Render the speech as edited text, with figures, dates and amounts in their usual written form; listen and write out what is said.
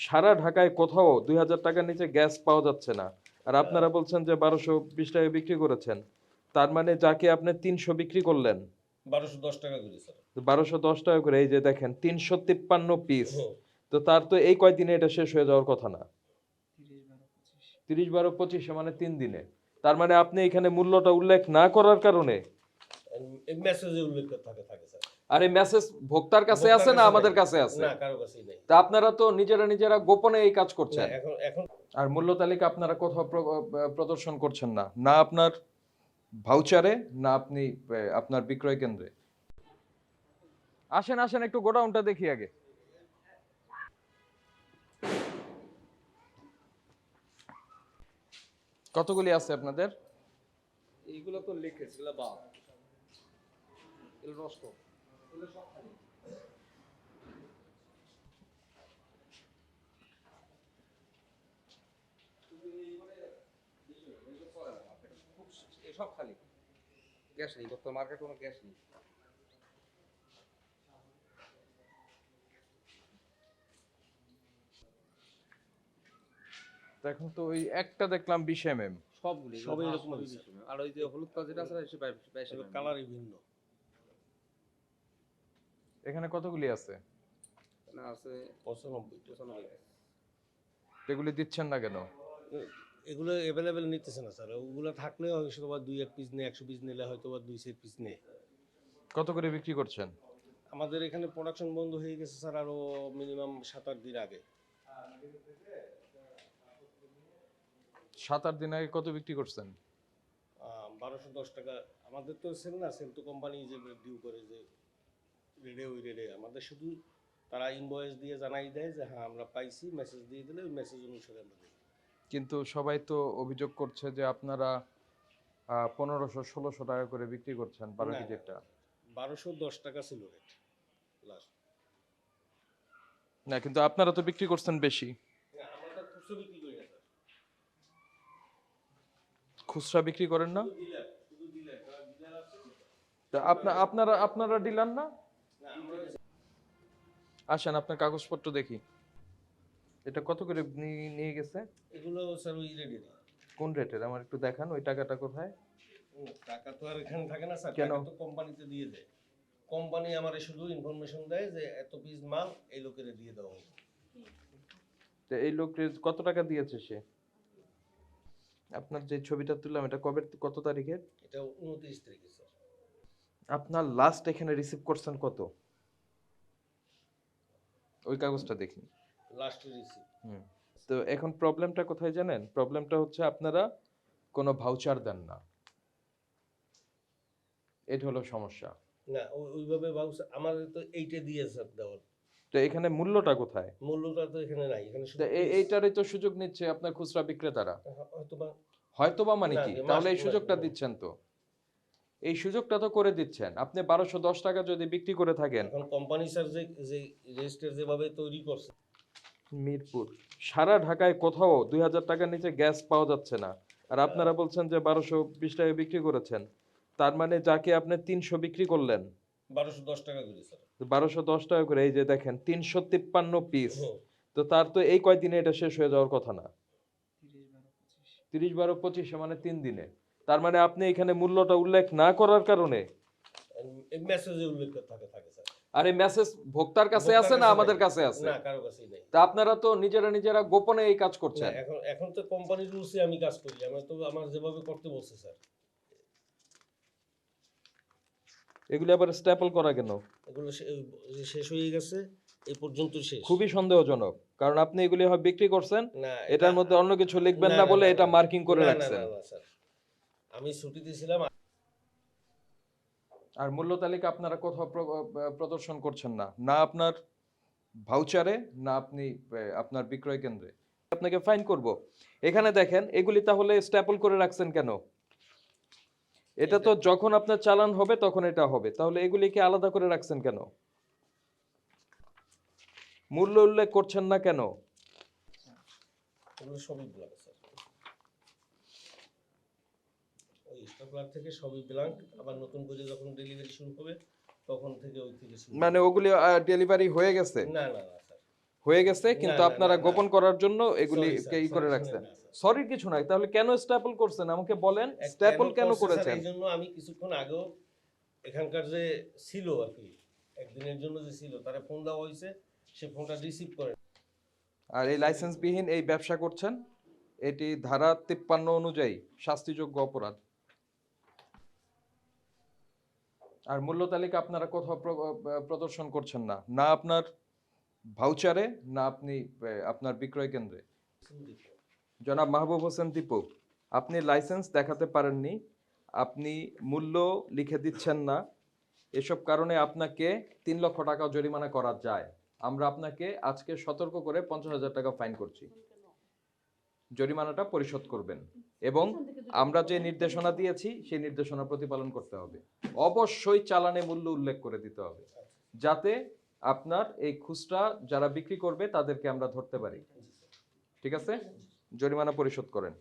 সারা ঢাকায় কোথাও 2000 টাকার নিচে গ্যাস পাওয়া যাচ্ছে না, আর আপনারা বলছেন যে 1220 টাকায় বিক্রি করেছেন। তার মানে যাকে আপনি 300 বিক্রি করলেন, 1210 টাকা করে স্যার। 1210 টাকা করে, এই যে দেখেন 353 পিস। হ্যাঁ। তো তার তো এই কয়দিনে এটা শেষ হয়ে যাওয়ার কথা না। 30 12 25 মানে 3 দিনে। তার মানে আপনি এখানে মূল্যটা উল্লেখ না করার কারণে, এই মেসেজে উল্লেখ থাকে থাকে স্যার। আর এই মেসেজ ভোক্তার কাছে আছে না আমাদের কাছে আছে? না, কারো কাছেই নাই। তা আপনারা তো নিজেরা গোপনে এই কাজ না, করছেন। এখন এখন আর মূল্য তালিকা আপনারা কোথাও প্রদর্শন করছেন না, না আপনার ভাউচারে, না আপনি আপনার বিক্রয় কেন্দ্রে। আসেন আসেন একটু গোডাউনটা দেখি আগে। কতগুলি আছে আপনাদের? এইগুলো তো লিখেছে, এগুলো বাদ, এগুলো নষ্ট। সব খালি, গ্যাস নেই বর্তমান মার্কেটে, কোনো গ্যাস নেই। এখন তো ওই একটা দেখলাম 20 mm। সবগুলি সবই সবই এরকম এরকম। হয়েছে। আর ওই যে হলুদ কাজ যেটা আছে সে 22 কালারই ভিন্ন। এখানে কতগুলি আছে? না আছে 95। এগুলি দিচ্ছেন না কেন? এগুলো অ্যাভেলেবেল নিতেছে না স্যার। ওগুলো থাকলে হয়তো বা 2-1 পিস নেই, 100 পিস নিলে হয়তো বা 2-4 পিস নেই। কত করে বিক্রি করছেন? আমাদের এখানে প্রোডাকশন বন্ধ হয়ে গেছে স্যার আরো মিনিমাম 7-8 দিন আগে। 7-8 দিন আগে কত বিক্রি করছেন? 1210 টাকা। আমাদের তো সেল না, সেল তো কোম্পানি যে ডিউ করে, যে রেডে ওই রেডে আমাদের শুধু তারা ইনভয়েস দিয়ে জানাই দেয় যে হ্যাঁ আমরা পাইছি, মেসেজ দিয়ে দিলে ওই মেসেজ অনুসারে আমরা দিই। কিন্তু সবাই তো অভিযোগ করছে যে আপনারা 1500-1600 টাকা করে বিক্রি করছেন 12 না, কেজিটা। 1210 টাকা ছিল রেট লাস্ট। না, কিন্তু আপনারা তো বিক্রি করছেন বেশি। আমরা তো খুচরো বিক্রি করি না স্যার। খুচরা বিক্রি করেন না? শুধু ডিলার আছে। তা আপনারা ডিলার না? আসেন আপনার কাগজপত্র দেখি। এটা কত করে নিয়ে গেছে? এগুলো স্যার ওই রেডি না। কোন রেটের আমার একটু দেখান, ওই টাকাটা কোথায়? টাকা তো আর এখানে থাকে না স্যার, কেন? টাকা তো কোম্পানিতে দিয়ে দেয়। কোম্পানি আমারে শুধু ইনফরমেশন দেয় যে এত পিস মাল এই লোকের দিয়ে দেওয়া হবে। তো এই লোকের কত টাকা দিয়েছে সে? আপনার যে ছবিটা তুললাম এটা কবে, কত তারিখের? এটা 29 তারিখে স্যার। আপনার লাস্ট এখানে রিসিভ করছেন কত? ওই কাগজটা দেখি। Last receive. তো এখন প্রবলেমটা কোথায় জানেন? প্রবলেমটা হচ্ছে আপনারা কোনো ভাউচার দেন না, এটা হলো সমস্যা। না, ওইভাবে বাউস আমাদের তো এইটা দিয়ে স্যার দেওয়ার। তো এখানে মূল্যটা কোথায়? মূল্যটা তো এখানে নাই, এখানে তো শুধু এইটারই তো সুযোগ নিচ্ছে আপনার খুচরা বিক্রেতারা। হয়তোবা হয়তোবা মানে না, কি? মাস- তাহলে এই মাস- সুযোগটা দিচ্ছেন তো, এই সুযোগটা তো করে দিচ্ছেন। আপনি 1210 টাকা যদি বিক্রি করে থাকেন। এখন কোম্পানি স্যার যে যে রেজিস্টার যেভাবে তৈরি করছে, মিরপুর সারা ঢাকায় কোথাও 2000 টাকার নিচে গ্যাস পাওয়া যাচ্ছে না, আর আপনারা বলছেন যে 1220 টাকায় বিক্রি করেছেন। তার মানে যাকে আপনি 300 বিক্রি করলেন, 1210 টাকা করে স্যার। 1210 টাকা করে, এই যে দেখেন 353 পিস। হ্যাঁ। তো তার তো এই কয়দিনে এটা শেষ হয়ে যাওয়ার কথা না। 30 12 25 মানে 3 দিনে। তার মানে আপনি এখানে মূল্যটা উল্লেখ না করার কারণে, এই মেসেজে উল্লেখ থাকে থাকে স্যার। আর এই মেসেজ ভোক্তার কাছে আছে না আমাদের কাছে আছে? না, কারো কাছেই নাই। তা আপনারা তো নিজেরা গোপনে এই কাজ না, করছেন। এখন তো কোম্পানির রুলসে আমি কাজ করি, আমার তো আমার যেভাবে করতে বলছে স্যার। এগুলি আবার স্ট্যাপল করা কেন? এগুলো শেষ হয়ে গেছে, এই পর্যন্ত শেষ। খুবই সন্দেহজনক, কারণ আপনি এগুলি হয় বিক্রি করছেন, না, এটার মধ্যে অন্য কিছু লিখবেন না বলে এটা মার্কিং করে রাখছেন। না স্যার, আমি ছুটিতে ছিলাম। আর মূল্য তালিকা আপনারা কোথাও প্রদর্শন করছেন না, না আপনার ভাউচারে, না আপনি আপনার বিক্রয় কেন্দ্রে। আপনাকে ফাইন করব। এখানে দেখেন এগুলি তাহলে স্ট্যাপল করে রাখছেন কেন? এটা তো যখন আপনার চালান হবে তখন এটা হবে, তাহলে এগুলিকে আলাদা করে রাখছেন কেন? মূল্য উল্লেখ করছেন না কেন? এগুলো সবই ব্ল্যাঙ্ক স্যার। ওই স্টক লাট থেকে সবই ব্ল্যাঙ্ক, আবার নতুন করে যখন ডেলিভারি শুরু হবে তখন থেকে ওই থেকে শুরু। মানে ওগুলি ডেলিভারি হয়ে গেছে? না না না স্যার, হয়ে গেছে, কিন্তু না, আপনারা না, না। গোপন করার জন্য এগুলি Sorry, sir, ই করে sorry, রাখছেন। শুনেন না, sir। সরি কিছু নাই, তাহলে কেন স্ট্যাপল করছেন আমাকে বলেন, কেন স্ট্যাপল কেন করছে, স্যার, করেছেন? এই জন্য আমি কিছুক্ষণ আগেও এখানকার যে ছিল আর কি, একদিনের জন্য যে ছিল, তারা ফোন দেওয়া হয়েছে, সে ফোনটা রিসিভ করে। আর এই লাইসেন্সবিহীন এই ব্যবসা করছেন, এটি ধারা 53 অনুযায়ী শাস্তিযোগ্য অপরাধ। আর মূল্য তালিকা আপনারা কোথাও প্রদর্শন করছেন না, না আপনার ভাউচারে, না আপনি আপনার বিক্রয় কেন্দ্রে। জনাব মাহবুব হোসেন দীপু, আপনি লাইসেন্স দেখাতে পারেননি, আপনি মূল্য লিখে দিচ্ছেন না, এসব কারণে আপনাকে 3 লক্ষ টাকা জরিমানা করা যায়। আমরা আপনাকে আজকে সতর্ক করে 50,000 টাকা ফাইন করছি। জরিমানাটা পরিশোধ করবেন এবং আমরা যে নির্দেশনা দিয়েছি সেই নির্দেশনা প্রতিপালন করতে হবে। অবশ্যই চালানে মূল্য উল্লেখ করে দিতে হবে, যাতে আপনার এই খুচরা যারা বিক্রি করবে তাদেরকে আমরা ধরতে পারি। ঠিক আছে, জরিমানা পরিশোধ করেন।